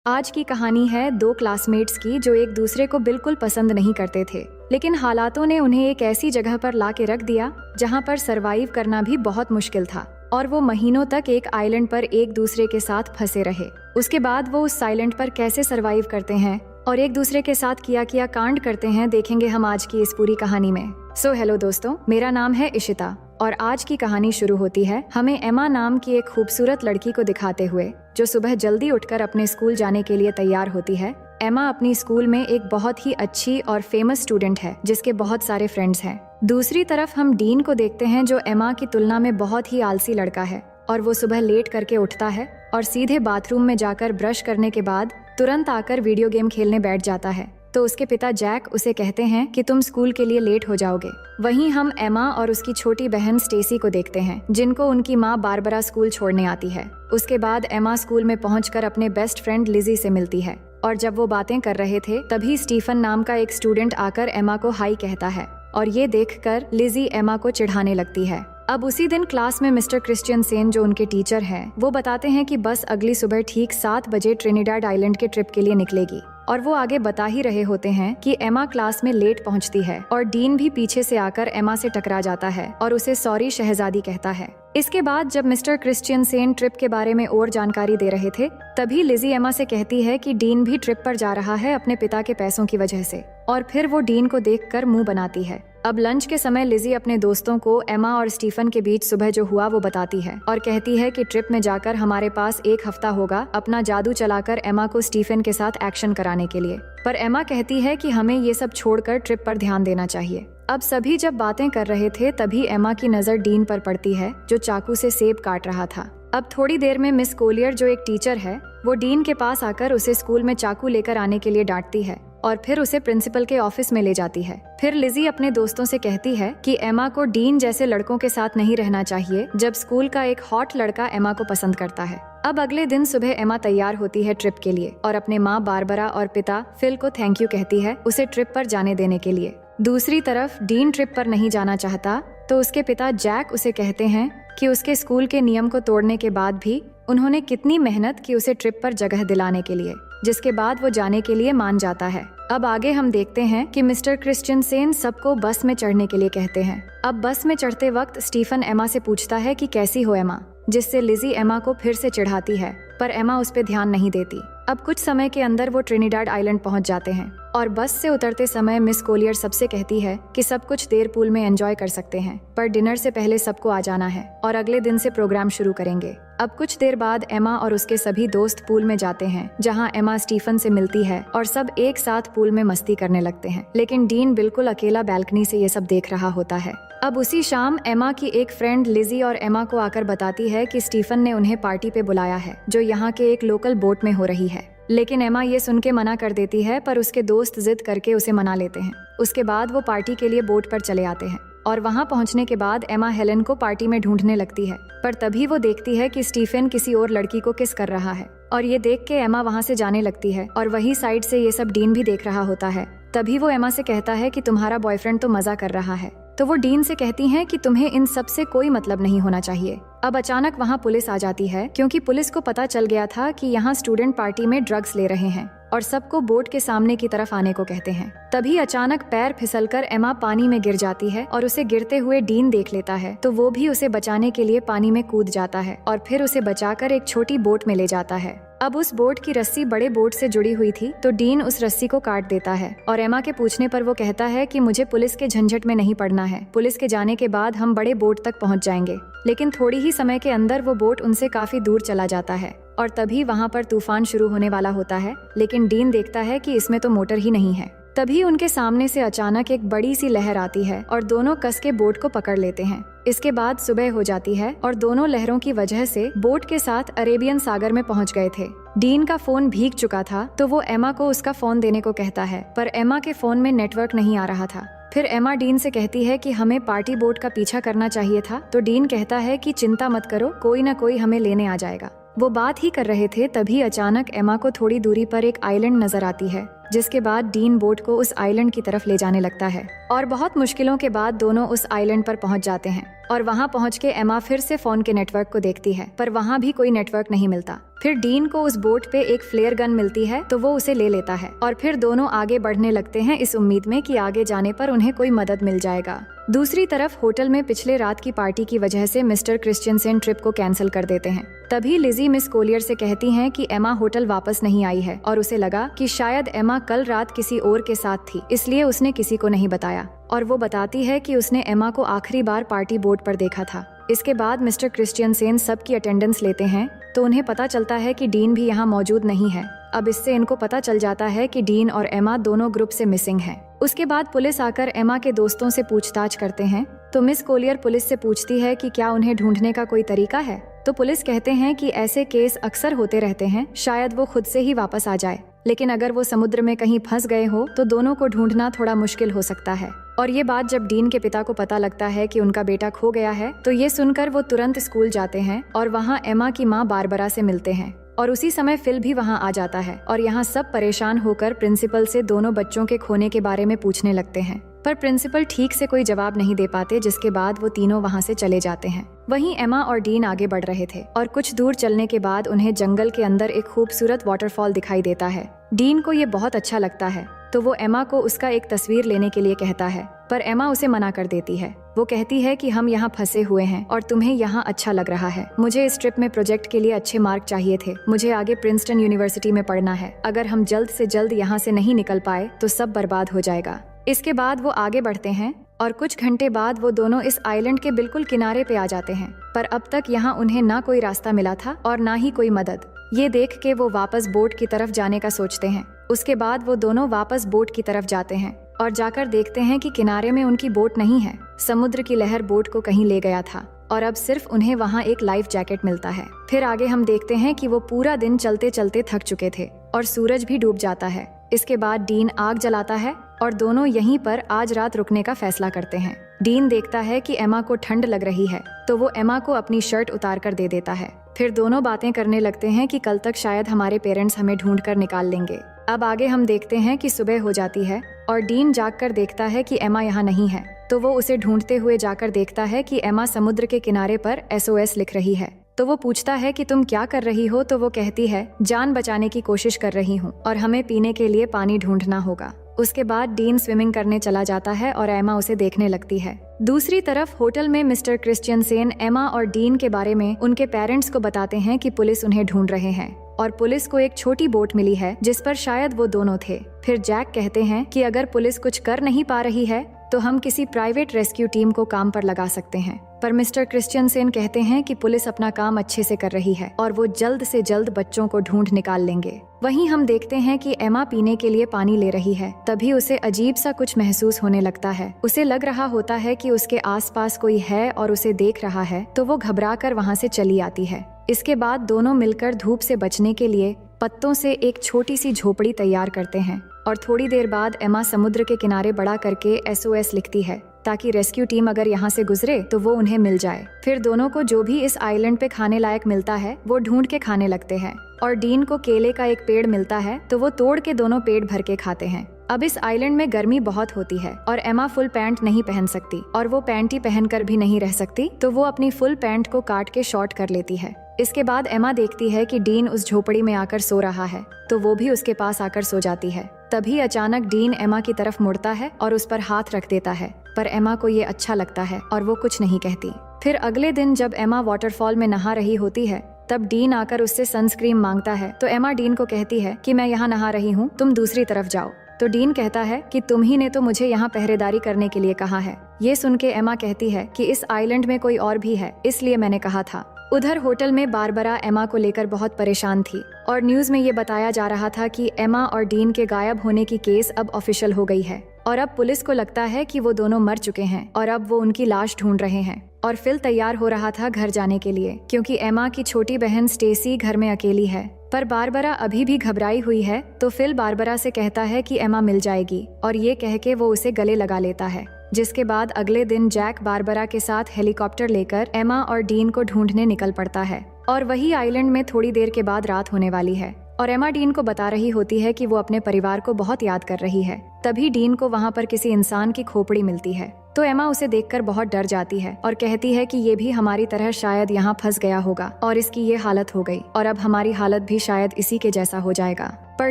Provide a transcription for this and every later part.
आज की कहानी है दो क्लासमेट्स की जो एक दूसरे को बिल्कुल पसंद नहीं करते थे, लेकिन हालातों ने उन्हें एक ऐसी जगह पर ला के रख दिया जहाँ पर सरवाइव करना भी बहुत मुश्किल था और वो महीनों तक एक आइलैंड पर एक दूसरे के साथ फंसे रहे। उसके बाद वो उस आइलैंड पर कैसे सरवाइव करते हैं और एक दूसरे के साथ किया कांड करते हैं, देखेंगे हम आज की इस पूरी कहानी में। सो हेलो दोस्तों, मेरा नाम है इशिता और आज की कहानी शुरू होती है हमें एमा नाम की एक खूबसूरत लड़की को दिखाते हुए जो सुबह जल्दी उठकर अपने स्कूल जाने के लिए तैयार होती है। एमा अपनी स्कूल में एक बहुत ही अच्छी और फेमस स्टूडेंट है जिसके बहुत सारे फ्रेंड्स हैं। दूसरी तरफ हम डीन को देखते हैं जो एमा की तुलना में बहुत ही आलसी लड़का है और वो सुबह लेट करके उठता है और सीधे बाथरूम में जाकर ब्रश करने के बाद तुरंत आकर वीडियो गेम खेलने बैठ जाता है। तो उसके पिता जैक उसे कहते हैं कि तुम स्कूल के लिए लेट हो जाओगे। वहीं हम एमा और उसकी छोटी बहन स्टेसी को देखते हैं जिनको उनकी माँ बारबरा स्कूल छोड़ने आती है। उसके बाद एमा स्कूल में पहुंचकर अपने बेस्ट फ्रेंड लिजी से मिलती है और जब वो बातें कर रहे थे तभी स्टीफन नाम का एक स्टूडेंट आकर एमा को हाई कहता है और ये देखकर लिजी एमा को चिढ़ाने लगती है। अब उसी दिन क्लास में मिस्टर क्रिश्चियनसेन जो उनके टीचर हैं वो बताते हैं कि बस अगली सुबह ठीक 7 बजे ट्रिनिडाड आइलैंड के ट्रिप के लिए निकलेगी और वो आगे बता ही रहे होते हैं कि एमा क्लास में लेट पहुंचती है और डीन भी पीछे से आकर एमा से टकरा जाता है और उसे सॉरी शहजादी कहता है। इसके बाद जब मिस्टर क्रिश्चियनसेन ट्रिप के बारे में और जानकारी दे रहे थे तभी लिजी एमा से कहती है कि डीन भी ट्रिप पर जा रहा है अपने पिता के पैसों की वजह से और फिर वो डीन को देखकर मुंह बनाती है। अब लंच के समय लिजी अपने दोस्तों को एमा और स्टीफन के बीच सुबह जो हुआ वो बताती है और कहती है कि ट्रिप में जाकर हमारे पास 1 हफ्ता होगा अपना जादू चलाकर एमा को स्टीफन के साथ एक्शन कराने के लिए। पर एमा कहती है कि हमें ये सब छोड़कर ट्रिप पर ध्यान देना चाहिए। अब सभी जब बातें कर रहे थे तभी एमा की नजर डीन पर पड़ती है जो चाकू से सेब काट रहा था। अब थोड़ी देर में मिस कोलियर जो एक टीचर है वो डीन के पास आकर उसे स्कूल में चाकू लेकर आने के लिए डांटती है और फिर उसे प्रिंसिपल के ऑफिस में ले जाती है। फिर लिजी अपने दोस्तों से कहती है कि एमा को डीन जैसे लड़कों के साथ नहीं रहना चाहिए जब स्कूल का एक हॉट लड़का एमा को पसंद करता है। अब अगले दिन सुबह एमा तैयार होती है ट्रिप के लिए और अपने माँ बारबरा और पिता फिल को थैंक यू कहती है उसे ट्रिप पर जाने देने के लिए। दूसरी तरफ डीन ट्रिप पर नहीं जाना चाहता तो उसके पिता जैक उसे कहते हैं कि उसके स्कूल के नियम को तोड़ने के बाद भी उन्होंने कितनी मेहनत की उसे ट्रिप पर जगह दिलाने के लिए, जिसके बाद वो जाने के लिए मान जाता है। अब आगे हम देखते हैं कि मिस्टर क्रिश्चियनसेन सबको बस में चढ़ने के लिए कहते हैं। अब बस में चढ़ते वक्त स्टीफन एमा से पूछता है कि कैसी हो एमा, जिससे लिजी एमा को फिर से चिढ़ाती है पर एमा उस पर ध्यान नहीं देती। अब कुछ समय के अंदर वो ट्रिनिडाड आइलैंड पहुंच जाते हैं और बस से उतरते समय मिस कोलियर सबसे कहती है कि सब कुछ देर पूल में एंजॉय कर सकते हैं पर डिनर से पहले सबको आ जाना है और अगले दिन से प्रोग्राम शुरू करेंगे। अब कुछ देर बाद एमा और उसके सभी दोस्त पूल में जाते हैं जहां एमा स्टीफन से मिलती है और सब एक साथ पूल में मस्ती करने लगते हैं, लेकिन डीन बिल्कुल अकेला बैल्कनी से ये सब देख रहा होता है। अब उसी शाम एमा की एक फ्रेंड लिजी और एमा को आकर बताती है कि स्टीफन ने उन्हें पार्टी पे बुलाया है जो यहाँ के एक लोकल बोट में हो रही है, लेकिन एमा ये सुन के मना कर देती है पर उसके दोस्त जिद करके उसे मना लेते हैं। उसके बाद वो पार्टी के लिए बोट पर चले आते हैं और वहां पहुंचने के बाद एमा हेलन को पार्टी में ढूंढने लगती है पर तभी वो देखती है कि स्टीफन किसी और लड़की को किस कर रहा है और ये देख के एमा वहां से जाने लगती है और वही साइड से ये सब डीन भी देख रहा होता है। तभी वो एमा से कहता है कि तुम्हारा बॉयफ्रेंड तो मजा कर रहा है, तो वो डीन से कहती हैं कि तुम्हें इन सब से कोई मतलब नहीं होना चाहिए। अब अचानक वहाँ पुलिस आ जाती है क्योंकि पुलिस को पता चल गया था कि यहाँ स्टूडेंट पार्टी में ड्रग्स ले रहे हैं और सबको बोट के सामने की तरफ आने को कहते हैं। तभी अचानक पैर फिसलकर एमा पानी में गिर जाती है और उसे गिरते हुए डीन देख लेता है तो वो भी उसे बचाने के लिए पानी में कूद जाता है और फिर उसे बचाकर एक छोटी बोट में ले जाता है। अब उस बोट की रस्सी बड़े बोट से जुड़ी हुई थी तो डीन उस रस्सी को काट देता है और एमा के पूछने पर वो कहता है कि मुझे पुलिस के झंझट में नहीं पड़ना है, पुलिस के जाने के बाद हम बड़े बोट तक पहुंच जाएंगे। लेकिन थोड़ी ही समय के अंदर वो बोट उनसे काफी दूर चला जाता है और तभी वहाँ पर तूफान शुरू होने वाला होता है, लेकिन डीन देखता है कि इसमें तो मोटर ही नहीं है। तभी उनके सामने से अचानक एक बड़ी सी लहर आती है और दोनों कस के बोट को पकड़ लेते हैं। इसके बाद सुबह हो जाती है और दोनों लहरों की वजह से बोट के साथ अरेबियन सागर में पहुंच गए थे। डीन का फोन भीग चुका था तो वो एमा को उसका फोन देने को कहता है पर एमा के फोन में नेटवर्क नहीं आ रहा था। फिर एमा डीन से कहती है कि हमें पार्टी बोट का पीछा करना चाहिए था तो डीन कहता है कि चिंता मत करो, कोई ना कोई हमें लेने आ जाएगा। वो बात ही कर रहे थे तभी अचानक एमा को थोड़ी दूरी पर एक आइलैंड नजर आती है जिसके बाद डीन बोट को उस आइलैंड की तरफ ले जाने लगता है और बहुत मुश्किलों के बाद दोनों उस आइलैंड पर पहुंच जाते हैं। और वहां पहुंच के एमा फिर से फोन के नेटवर्क को देखती है, पर वहां भी कोई नेटवर्क नहीं मिलता। फिर डीन को उस बोट पे एक फ्लेयर गन मिलती है, तो वो उसे ले लेता है और फिर दोनों आगे बढ़ने लगते हैं इस उम्मीद में कि आगे जाने पर उन्हें कोई मदद मिल जाएगा। दूसरी तरफ होटल में पिछले रात की पार्टी की वजह से मिस्टर क्रिश्चियनसेन ट्रिप को कैंसिल कर देते हैं। तभी लिजी मिस कोलियर से कहती हैं कि एमा होटल वापस नहीं आई है और उसे लगा कि शायद एमा कल रात किसी और के साथ थी, इसलिए उसने किसी को नहीं बताया। और वो बताती है कि उसने एमा को आखिरी बार पार्टी बोर्ड पर देखा था। इसके बाद मिस्टर क्रिश्चियनसेन सबकी अटेंडेंस लेते हैं, तो उन्हें पता चलता है कि डीन भी यहाँ मौजूद नहीं है। अब इससे इनको पता चल जाता है कि डीन और एमा दोनों ग्रुप से मिसिंग हैं। उसके बाद पुलिस आकर एमा के दोस्तों से पूछताछ करते हैं, तो मिस कोलियर पुलिस से पूछती है कि क्या उन्हें ढूंढने का कोई तरीका है। तो पुलिस कहते हैं कि ऐसे केस अक्सर होते रहते हैं, शायद वो खुद से ही वापस आ जाए, लेकिन अगर वो समुद्र में कहीं फंस गए हो तो दोनों को ढूंढना थोड़ा मुश्किल हो सकता है। और ये बात जब डीन के पिता को पता लगता है कि उनका बेटा खो गया है, तो ये सुनकर वो तुरंत स्कूल जाते हैं और वहाँ एमा की माँ बारबरा से मिलते हैं। और उसी समय फिल भी वहाँ आ जाता है और यहाँ सब परेशान होकर प्रिंसिपल से दोनों बच्चों के खोने के बारे में पूछने लगते हैं, पर प्रिंसिपल ठीक से कोई जवाब नहीं दे पाते, जिसके बाद वो तीनों वहाँ से चले जाते हैं। वहीं एमा और डीन आगे बढ़ रहे थे और कुछ दूर चलने के बाद उन्हें जंगल के अंदर एक खूबसूरत वाटरफॉल दिखाई देता है। डीन को ये बहुत अच्छा लगता है, तो वो एमा को उसका एक तस्वीर लेने के लिए कहता है, पर एमा उसे मना कर देती है। वो कहती है कि हम यहाँ फंसे हुए हैं और तुम्हें यहाँ अच्छा लग रहा है। मुझे इस ट्रिप में प्रोजेक्ट के लिए अच्छे मार्क चाहिए थे। मुझे आगे प्रिंसटन यूनिवर्सिटी में पढ़ना है। अगर हम जल्द से जल्द यहाँ से नहीं निकल पाए तो सब बर्बाद हो जाएगा। इसके बाद वो आगे बढ़ते हैं और कुछ घंटे बाद वो दोनों इस आइलैंड के बिल्कुल किनारे पे आ जाते हैं, पर अब तक यहाँ उन्हें ना कोई रास्ता मिला था और ना ही कोई मदद। ये देख के वो वापस बोट की तरफ जाने का सोचते हैं। उसके बाद वो दोनों वापस बोट की तरफ जाते हैं और जाकर देखते हैं कि किनारे में उनकी बोट नहीं है। समुद्र की लहर बोट को कहीं ले गया था और अब सिर्फ उन्हें वहाँ एक लाइफ जैकेट मिलता है। फिर आगे हम देखते हैं कि वो पूरा दिन चलते चलते थक चुके थे और सूरज भी डूब जाता है। इसके बाद डीन आग जलाता है और दोनों यहीं पर आज रात रुकने का फैसला करते हैं। डीन देखता है कि एमा को ठंड लग रही है, तो वो एमा को अपनी शर्ट उतार कर दे देता है। फिर दोनों बातें करने लगते हैं कि कल तक शायद हमारे पेरेंट्स हमें ढूंढ कर निकाल लेंगे। अब आगे हम देखते हैं कि सुबह हो जाती है और डीन जागकर देखता है कि एमा यहाँ नहीं है, तो वो उसे ढूंढते हुए जाकर देखता है कि एमा समुद्र के किनारे पर SOS लिख रही है। तो वो पूछता है कि तुम क्या कर रही हो, तो वो कहती है जान बचाने की कोशिश कर रही हूँ और हमें पीने के लिए पानी ढूंढना होगा। उसके बाद डीन स्विमिंग करने चला जाता है और एमा उसे देखने लगती है। दूसरी तरफ होटल में मिस्टर क्रिश्चियनसेन एमा और डीन के बारे में उनके पेरेंट्स को बताते हैं कि पुलिस उन्हें ढूंढ रहे हैं और पुलिस को एक छोटी बोट मिली है जिस पर शायद वो दोनों थे। फिर जैक कहते हैं कि अगर पुलिस कुछ कर नहीं पा रही है तो हम किसी प्राइवेट रेस्क्यू टीम को काम पर लगा सकते हैं, पर मिस्टर क्रिश्चियनसेन कहते हैं कि पुलिस अपना काम अच्छे से कर रही है और वो जल्द से जल्द बच्चों को ढूंढ निकाल लेंगे। वहीं हम देखते हैं कि एमा पीने के लिए पानी ले रही है, तभी उसे अजीब सा कुछ महसूस होने लगता है। उसे लग रहा होता है कि उसके आसपास कोई है और उसे देख रहा है, तो वो घबराकर वहाँ से चली आती है। इसके बाद दोनों मिलकर धूप से बचने के लिए पत्तों से एक छोटी सी झोपड़ी तैयार करते हैं और थोड़ी देर बाद एमा समुद्र के किनारे बड़ा करके SOS लिखती है ताकि रेस्क्यू टीम अगर यहाँ से गुजरे तो वो उन्हें मिल जाए। फिर दोनों को जो भी इस आइलैंड पे खाने लायक मिलता है वो ढूंढ के खाने लगते हैं और डीन को केले का एक पेड़ मिलता है, तो वो तोड़ के दोनों पेट भर के खाते हैं। अब इस आइलैंड में गर्मी बहुत होती है और एमा फुल पैंट नहीं पहन सकती और वो पैंटी पहनकर भी नहीं रह सकती, तो वो अपनी फुल पैंट को काट के शॉर्ट कर लेती है। इसके बाद एमा देखती है कि डीन उस झोपड़ी में आकर सो रहा है, तो वो भी उसके पास आकर सो जाती है। तभी अचानक डीन एमा की तरफ मुड़ता है और उस पर हाथ रख देता है, पर एमा को ये अच्छा लगता है और वो कुछ नहीं कहती। फिर अगले दिन जब एमा वाटरफॉल में नहा रही होती है, तब डीन आकर उससे सनस्क्रीन मांगता है, तो एमा डीन को कहती है कि मैं यहाँ नहा रही हूँ, तुम दूसरी तरफ जाओ। तो डीन कहता है कि तुम ही ने तो मुझे यहाँ पहरेदारी करने के लिए कहा है। ये सुन के एमा कहती है कि इस आइलैंड में कोई और भी है, इसलिए मैंने कहा था। उधर होटल में बारबरा एमा को लेकर बहुत परेशान थी और न्यूज में ये बताया जा रहा था कि एमा और डीन के गायब होने की केस अब ऑफिशियल हो गई है और अब पुलिस को लगता है कि वो दोनों मर चुके हैं और अब वो उनकी लाश ढूंढ रहे हैं। और फिल तैयार हो रहा था घर जाने के लिए, क्योंकि एमा की छोटी बहन स्टेसी घर में अकेली है, पर बारबरा अभी भी घबराई हुई है। तो फिल बारबरा से कहता है कि एमा मिल जाएगी और ये कह के वो उसे गले लगा लेता है। जिसके बाद अगले दिन जैक बारबरा के साथ हेलीकॉप्टर लेकर एमा और डीन को ढूंढने निकल पड़ता है और वही आइलैंड में थोड़ी देर के बाद रात होने वाली है। और एमा डीन को बता रही होती है कि वो अपने परिवार को बहुत याद कर रही है। तभी डीन को वहाँ पर किसी इंसान की खोपड़ी मिलती है, तो एमा उसे देखकर बहुत डर जाती है और कहती है कि ये भी हमारी तरह शायद यहाँ फंस गया होगा और इसकी ये हालत हो गई और अब हमारी हालत भी शायद इसी के जैसा हो जाएगा। पर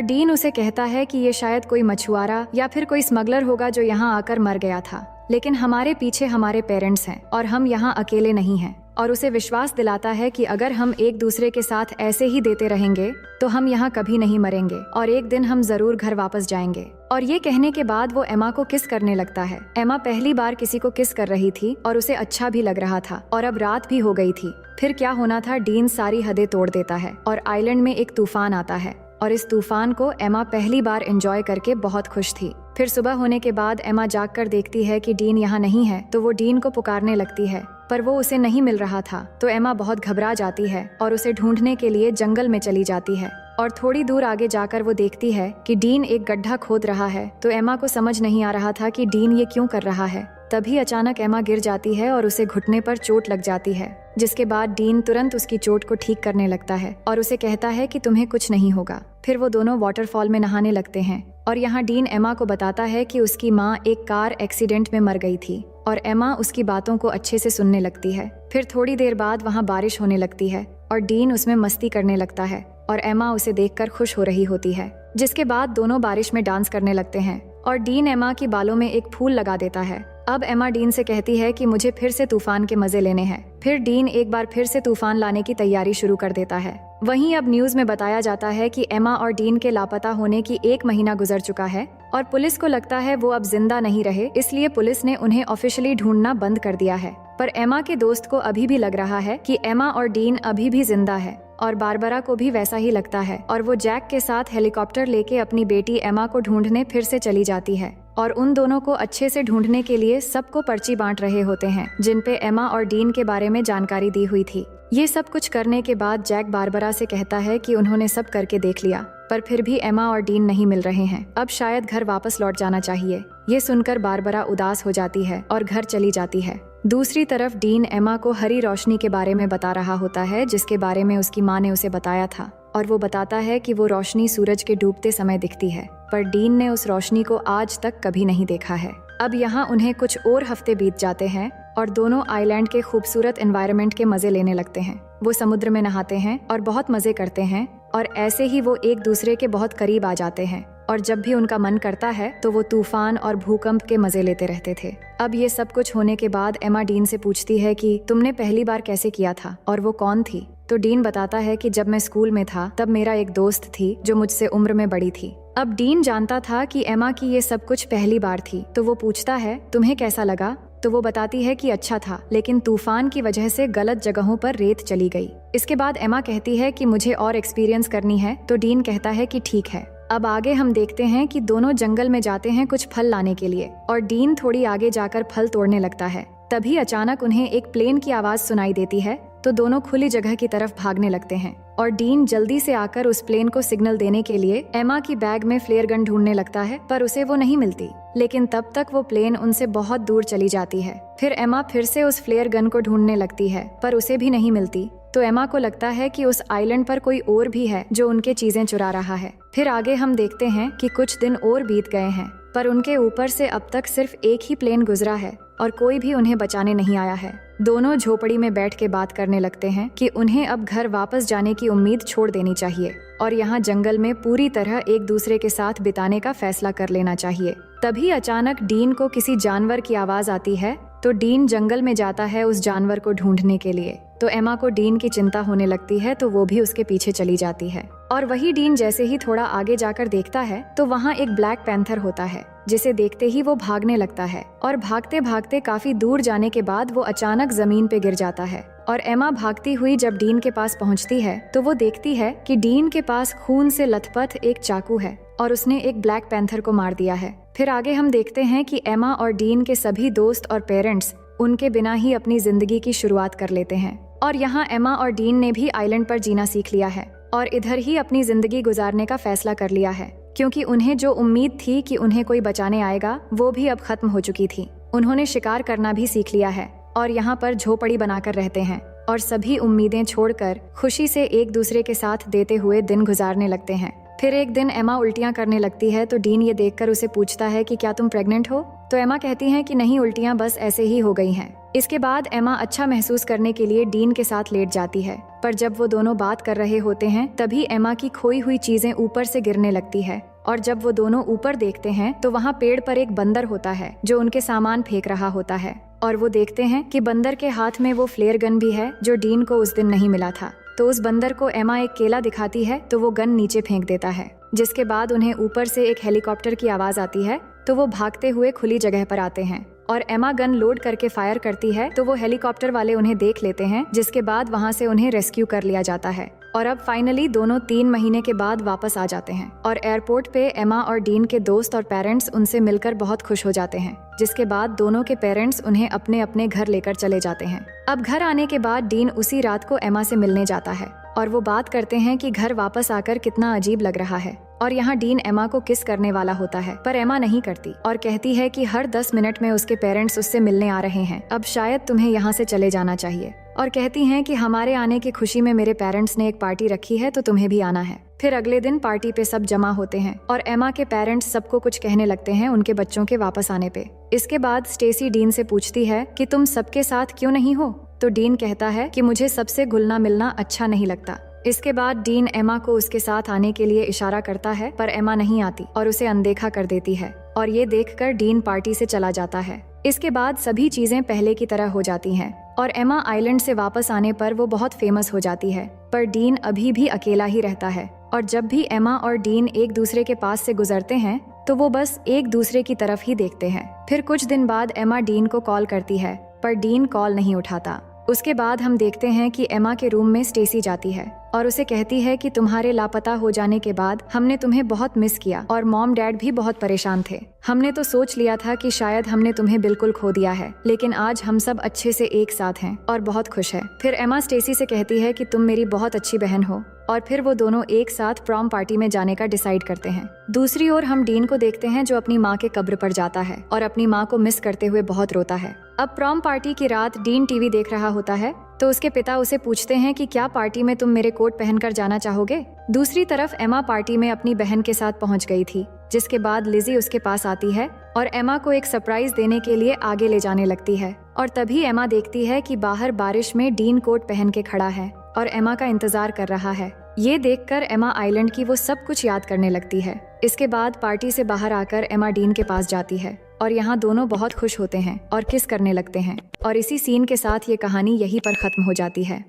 डीन उसे कहता है कि ये शायद कोई मछुआरा या फिर कोई स्मगलर होगा जो यहाँ आकर मर गया था, लेकिन हमारे पीछे हमारे पेरेंट्स हैं और हम यहाँ अकेले नहीं हैं। और उसे विश्वास दिलाता है कि अगर हम एक दूसरे के साथ ऐसे ही देते रहेंगे तो हम यहाँ कभी नहीं मरेंगे और एक दिन हम जरूर घर वापस जाएंगे। और ये कहने के बाद वो एमा को किस करने लगता है। एमा पहली बार किसी को किस कर रही थी और उसे अच्छा भी लग रहा था और अब रात भी हो गई थी। फिर क्या होना था, डीन सारी हदें तोड़ देता है और आइलैंड में एक तूफान आता है और इस तूफान को एमा पहली बार एंजॉय करके बहुत खुश थी। फिर सुबह होने के बाद एमा जाग कर देखती है कि डीन यहाँ नहीं है, तो वो डीन को पुकारने लगती है पर वो उसे नहीं मिल रहा था। तो एमा बहुत घबरा जाती है और उसे ढूंढने के लिए जंगल में चली जाती है और थोड़ी दूर आगे जाकर वो देखती है कि डीन एक गड्ढा खोद रहा है। तो एमा को समझ नहीं आ रहा था कि डीन ये क्यों कर रहा है। तभी अचानक एमा गिर जाती है और उसे घुटने पर चोट लग जाती है, जिसके बाद डीन तुरंत उसकी चोट को ठीक करने लगता है और उसे कहता है कि तुम्हें कुछ नहीं होगा। फिर वो दोनों वाटरफॉल में नहाने लगते हैं और यहाँ डीन एमा को बताता है कि उसकी माँ एक कार एक्सीडेंट में मर गई थी और एमा उसकी बातों को अच्छे से सुनने लगती है। फिर थोड़ी देर बाद वहाँ बारिश होने लगती है और डीन उसमें मस्ती करने लगता है और एमा उसे देखकर खुश हो रही होती है, जिसके बाद दोनों बारिश में डांस करने लगते हैं और डीन एमा की बालों में एक फूल लगा देता है। अब एमा डीन से कहती है कि मुझे फिर से तूफान के मजे लेने हैं। फिर डीन एक बार फिर से तूफान लाने की तैयारी शुरू कर देता है। वहीं अब न्यूज में बताया जाता है कि एमा और डीन के लापता होने की 1 महीना गुजर चुका है और पुलिस को लगता है वो अब जिंदा नहीं रहे, इसलिए पुलिस ने उन्हें ऑफिशियली ढूंढना बंद कर दिया है। पर एमा के दोस्त को अभी भी लग रहा है कि एमा और डीन अभी भी जिंदा है और बारबरा को भी वैसा ही लगता है और वो जैक के साथ हेलीकॉप्टर लेके अपनी बेटी एमा को ढूंढने फिर से चली जाती है और उन दोनों को अच्छे से ढूंढने के लिए सबको पर्ची बांट रहे होते हैं, जिन पे एमा और डीन के बारे में जानकारी दी हुई थी। ये सब कुछ करने के बाद जैक बारबरा से कहता है कि उन्होंने सब करके देख लिया, पर फिर भी एमा और डीन नहीं मिल रहे हैं। अब शायद घर वापस लौट जाना चाहिए। ये सुनकर बारबरा उदास हो जाती है और घर चली जाती है। दूसरी तरफ डीन एमा को हरी रोशनी के बारे में बता रहा होता है, जिसके बारे में उसकी माँ ने उसे बताया था और वो बताता है कि वो रोशनी सूरज के डूबते समय दिखती है, पर डीन ने उस रोशनी को आज तक कभी नहीं देखा है। अब यहाँ उन्हें कुछ और हफ्ते बीत जाते हैं और दोनों आइलैंड के खूबसूरत एनवायरनमेंट के मजे लेने लगते हैं। वो समुद्र में नहाते हैं और बहुत मजे करते हैं और ऐसे ही वो एक दूसरे के बहुत करीब आ जाते हैं और जब भी उनका मन करता है तो वो तूफान और भूकंप के मजे लेते रहते थे। अब ये सब कुछ होने के बाद एमा डीन से पूछती है कि तुमने पहली बार कैसे किया था और वो कौन थी। तो डीन बताता है कि जब मैं स्कूल में था तब मेरा एक दोस्त थी जो मुझसे उम्र में बड़ी थी। अब डीन जानता था कि एमा की ये सब कुछ पहली बार थी, तो वो पूछता है तुम्हें कैसा लगा। तो वो बताती है कि अच्छा था, लेकिन तूफान की वजह से गलत जगहों पर रेत चली गई। इसके बाद एमा कहती है कि मुझे और एक्सपीरियंस करनी है, तो डीन कहता है कि ठीक है। अब आगे हम देखते हैं कि दोनों जंगल में जाते हैं कुछ फल लाने के लिए और डीन थोड़ी आगे जाकर फल तोड़ने लगता है। तभी अचानक उन्हें एक प्लेन की आवाज सुनाई देती है, तो दोनों खुली जगह की तरफ भागने लगते हैं और डीन जल्दी से आकर उस प्लेन को सिग्नल देने के लिए एमा की बैग में फ्लेयर गन ढूंढने लगता है, पर उसे वो नहीं मिलती। लेकिन तब तक वो प्लेन उनसे बहुत दूर चली जाती है। फिर एमा फिर से उस फ्लेयर गन को ढूंढने लगती है, पर उसे भी नहीं मिलती। तो एमा को लगता है कि उस आइलैंड पर कोई और भी है जो उनके चीजें चुरा रहा है। फिर आगे हम देखते हैं कि कुछ दिन और बीत गए हैं, पर उनके ऊपर से अब तक सिर्फ एक ही प्लेन गुजरा है और कोई भी उन्हें बचाने नहीं आया है। दोनों झोपड़ी में बैठ के बात करने लगते हैं कि उन्हें अब घर वापस जाने की उम्मीद छोड़ देनी चाहिए और यहाँ जंगल में पूरी तरह एक दूसरे के साथ बिताने का फैसला कर लेना चाहिए। तभी अचानक डीन को किसी जानवर की आवाज आती है, तो डीन जंगल में जाता है उस जानवर को ढूंढने के लिए। तो एमा को डीन की चिंता होने लगती है, तो वो भी उसके पीछे चली जाती है और वही डीन जैसे ही थोड़ा आगे जाकर देखता है तो वहाँ एक ब्लैक पैंथर होता है, जिसे देखते ही वो भागने लगता है और भागते भागते काफी दूर जाने के बाद वो अचानक जमीन पे गिर जाता है। और एमा भागती हुई जब डीन के पास पहुँचती है तो वो देखती है कि डीन के पास खून से लथपथ एक चाकू है और उसने एक ब्लैक पैंथर को मार दिया है। फिर आगे हम देखते हैं कि एमा और डीन के सभी दोस्त और पेरेंट्स उनके बिना ही अपनी जिंदगी की शुरुआत कर लेते हैं और यहाँ एमा और डीन ने भी आइलैंड पर जीना सीख लिया है और इधर ही अपनी जिंदगी गुजारने का फैसला कर लिया है, क्योंकि उन्हें जो उम्मीद थी कि उन्हें कोई बचाने आएगा वो भी अब खत्म हो चुकी थी। उन्होंने शिकार करना भी सीख लिया है और यहाँ पर झोपड़ी बनाकर रहते हैं और सभी उम्मीदें छोड़कर खुशी से एक दूसरे के साथ देते हुए दिन गुजारने लगते हैं। फिर एक दिन एमा उल्टियां करने लगती है तो डीन ये देखकर उसे पूछता है कि क्या तुम प्रेग्नेंट हो? तो एमा कहती है कि नहीं, उल्टियां बस ऐसे ही हो गई हैं। इसके बाद एमा अच्छा महसूस करने के लिए डीन के साथ लेट जाती है, पर जब वो दोनों बात कर रहे होते हैं तभी एमा की खोई हुई चीजें ऊपर से गिरने लगती है और जब वो दोनों ऊपर देखते हैं तो वहाँ पेड़ पर एक बंदर होता है जो उनके सामान फेंक रहा होता है और वो देखते हैं कि बंदर के हाथ में वो फ्लेयर गन भी है जो डीन को उस दिन नहीं मिला था। तो उस बंदर को एमा एक केला दिखाती है तो वो गन नीचे फेंक देता है, जिसके बाद उन्हें ऊपर से एक हेलीकॉप्टर की आवाज आती है तो वो भागते हुए खुली जगह पर आते हैं और एमा गन लोड करके फायर करती है तो वो हेलीकॉप्टर वाले उन्हें देख लेते हैं, जिसके बाद वहाँ से उन्हें रेस्क्यू कर लिया जाता है और अब फाइनली दोनों 3 महीने के बाद वापस आ जाते हैं और एयरपोर्ट पे एमा और डीन के दोस्त और पेरेंट्स उनसे मिलकर बहुत खुश हो जाते हैं, जिसके बाद दोनों के पेरेंट्स उन्हें अपने अपने घर लेकर चले जाते हैं। अब घर आने के बाद डीन उसी रात को एमा से मिलने जाता है और वो बात करते हैं कि घर वापस आकर कितना अजीब लग रहा है और यहाँ डीन एमा को किस करने वाला होता है, पर एमा नहीं करती और कहती है कि हर 10 मिनट में उसके पेरेंट्स उससे मिलने आ रहे हैं, अब शायद तुम्हें यहाँ से चले जाना चाहिए। और कहती हैं कि हमारे आने की खुशी में मेरे पेरेंट्स ने एक पार्टी रखी है तो तुम्हें भी आना है। फिर अगले दिन पार्टी पे सब जमा होते हैं और एमा के पेरेंट्स सबको कुछ कहने लगते हैं उनके बच्चों के वापस आने पे। इसके बाद स्टेसी डीन से पूछती है कि तुम सबके साथ क्यों नहीं हो? तो डीन कहता है कि मुझे सबसे घुलना मिलना अच्छा नहीं लगता। इसके बाद डीन एमा को उसके साथ आने के लिए इशारा करता है पर एमा नहीं आती और उसे अनदेखा कर देती है और ये देखकर डीन पार्टी से चला जाता है। इसके बाद सभी चीजें पहले की तरह हो जाती हैं और एमा आइलैंड से वापस आने पर वो बहुत फेमस हो जाती है, पर डीन अभी भी अकेला ही रहता है और जब भी एमा और डीन एक दूसरे के पास से गुजरते हैं तो वो बस एक दूसरे की तरफ ही देखते हैं। फिर कुछ दिन बाद एमा डीन को कॉल करती है पर डीन कॉल नहीं उठाता। उसके बाद हम देखते हैं कि एमा के रूम में स्टेसी जाती है और उसे कहती है कि तुम्हारे लापता हो जाने के बाद हमने तुम्हें बहुत मिस किया और मॉम डैड भी बहुत परेशान थे। हमने तो सोच लिया था कि शायद हमने तुम्हें बिल्कुल खो दिया है, लेकिन आज हम सब अच्छे से एक साथ हैं और बहुत खुश है। फिर एमा स्टेसी से कहती है कि तुम मेरी बहुत अच्छी बहन हो और फिर वो दोनों एक साथ प्रॉम पार्टी में जाने का डिसाइड करते हैं। दूसरी ओर हम डीन को देखते हैं जो अपनी माँ के कब्र पर जाता है और अपनी माँ को मिस करते हुए बहुत रोता है। अब प्रॉम पार्टी की रात डीन टीवी देख रहा होता है तो उसके पिता उसे पूछते हैं कि क्या पार्टी में तुम मेरे कोट पहनकर जाना चाहोगे? दूसरी तरफ एमा पार्टी में अपनी बहन के साथ पहुंच गई थी, जिसके बाद लिजी उसके पास आती है और एमा को एक सरप्राइज देने के लिए आगे ले जाने लगती है और तभी एमा देखती है कि बाहर बारिश में डीन कोट पहन के खड़ा है और एमा का इंतजार कर रहा है। ये देखकर एमा आइलैंड की वो सब कुछ याद करने लगती है। इसके बाद पार्टी से बाहर आकर एमा डीन के पास जाती है और यहाँ दोनों बहुत खुश होते हैं और किस करने लगते हैं और इसी सीन के साथ ये कहानी यहीं पर खत्म हो जाती है।